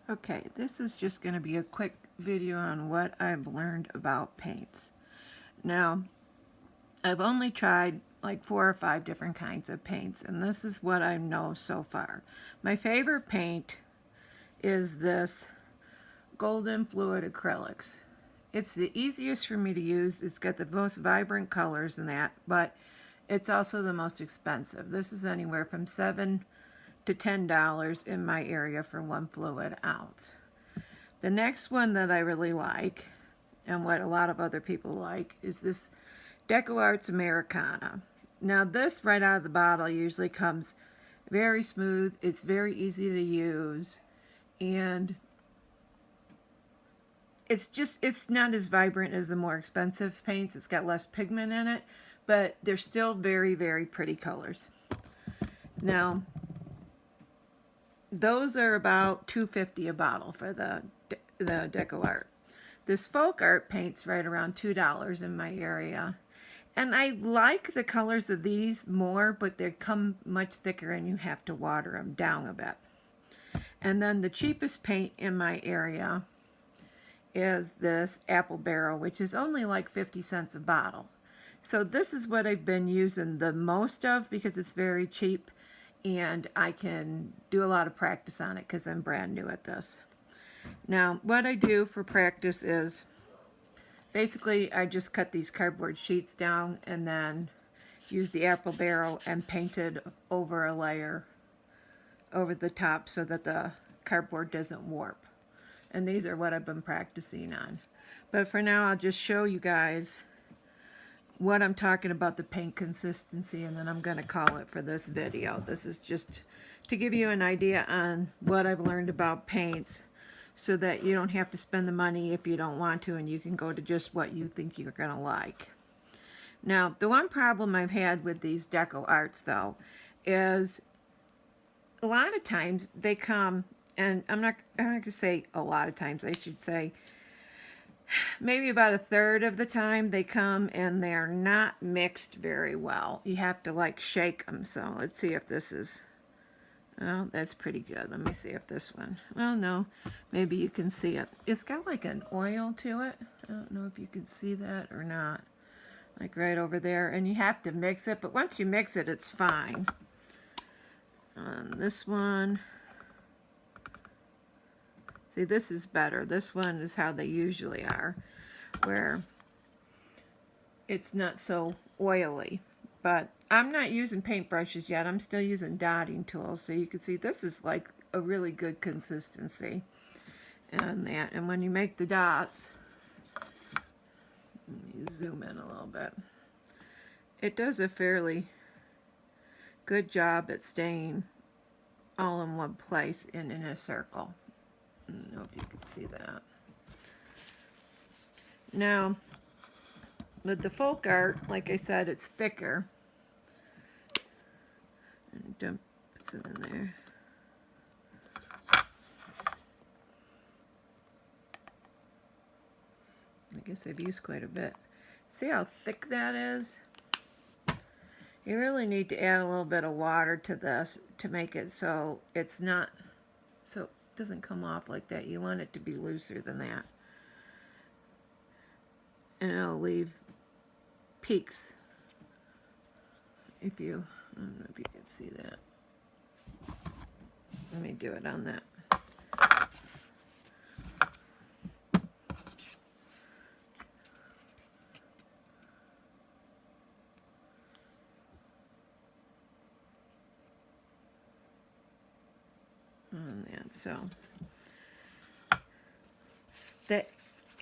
Okay, this is just going to be a quick video on what I've learned about paints. Now, I've only tried like 4 or 5 different kinds of paints, and this is what I know so far. My favorite paint is this Golden Fluid Acrylics. It's the easiest for me to use. It's got the most vibrant colors in that, but it's also the most expensive. This is anywhere from $7 to $10 in my area for 1 fluid ounce. The next one that I really like, and what a lot of other people like, is this DecoArt's Americana. Now this right out of the bottle usually comes very smooth, it's very easy to use, and it's not as vibrant as the more expensive paints. It's got less pigment in it, but they're still very, very pretty colors. Now, those are about $2.50 a bottle for the DecoArt. This FolkArt paint's right around $2 in my area. And I like the colors of these more, but they come much thicker and you have to water them down a bit. And then the cheapest paint in my area is this Apple Barrel, which is only like 50 cents a bottle. So this is what I've been using the most of because it's very cheap and I can do a lot of practice on it because I'm brand new at this. Now, what I do for practice is basically I just cut these cardboard sheets down and then use the Apple Barrel and paint it over a layer over the top so that the cardboard doesn't warp. And these are what I've been practicing on. But for now, I'll just show you guys what I'm talking about the paint consistency, and then I'm going to call it for this video. This is just to give you an idea on what I've learned about paints so that you don't have to spend the money if you don't want to, and you can go to just what you think you're going to like. Now, the one problem I've had with these DecoArts, though, is a lot of times they come, and I'm not going to say a lot of times, I should say maybe about a third of the time they come and they're not mixed very well. You have to like shake them. So let's see if this is, oh, that's pretty good. Let me see if this one, well, no, maybe you can see it. It's got like an oil to it. I don't know if you can see that or not. Like right over there. And you have to mix it, but once you mix it, it's fine. On this one, see, this is better. This one is how they usually are, where it's not so oily. But I'm not using paintbrushes yet. I'm still using dotting tools. So you can see this is like a really good consistency. And that, and when you make the dots, let me zoom in a little bit. It does a fairly good job at staying all in one place and in a circle. I don't know if you can see that. Now, with the FolkArt, like I said, it's thicker. And dump some in there. I guess I've used quite a bit. See how thick that is? You really need to add a little bit of water to this to make it so it's not, so it doesn't come off like that. You want it to be looser than that. And it'll leave peaks. If you, I don't know if you can see that. Let me do it on that. On that, so the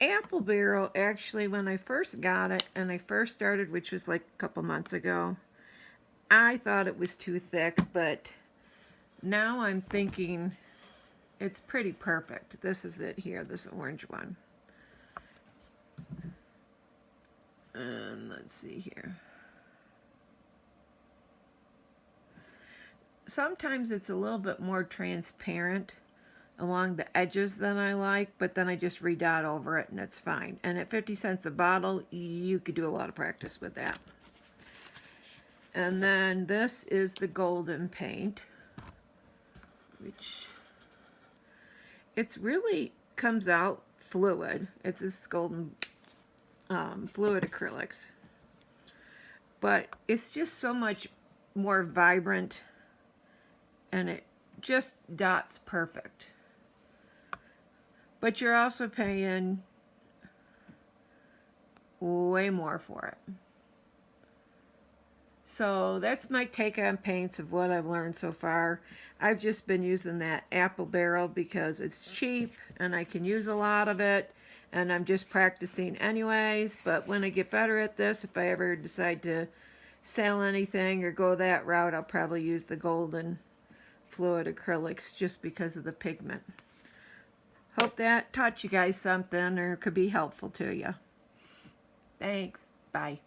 Apple Barrel, actually, when I first got it and I first started, which was like a couple months ago, I thought it was too thick, but now I'm thinking it's pretty perfect. This is it here, this orange one. And let's see here. Sometimes it's a little bit more transparent along the edges than I like, but then I just redot over it and it's fine. And at 50 cents a bottle, you could do a lot of practice with that. And then this is the golden paint, which it's really comes out fluid. It's this golden fluid acrylics. But it's just so much more vibrant, and it just dots perfect. But you're also paying way more for it. So that's my take on paints of what I've learned so far. I've just been using that apple barrel because it's cheap and I can use a lot of it, and I'm just practicing anyways. But when I get better at this, if I ever decide to sell anything or go that route, I'll probably use the golden fluid acrylics just because of the pigment. Hope that taught you guys something or could be helpful to you. Thanks. Bye.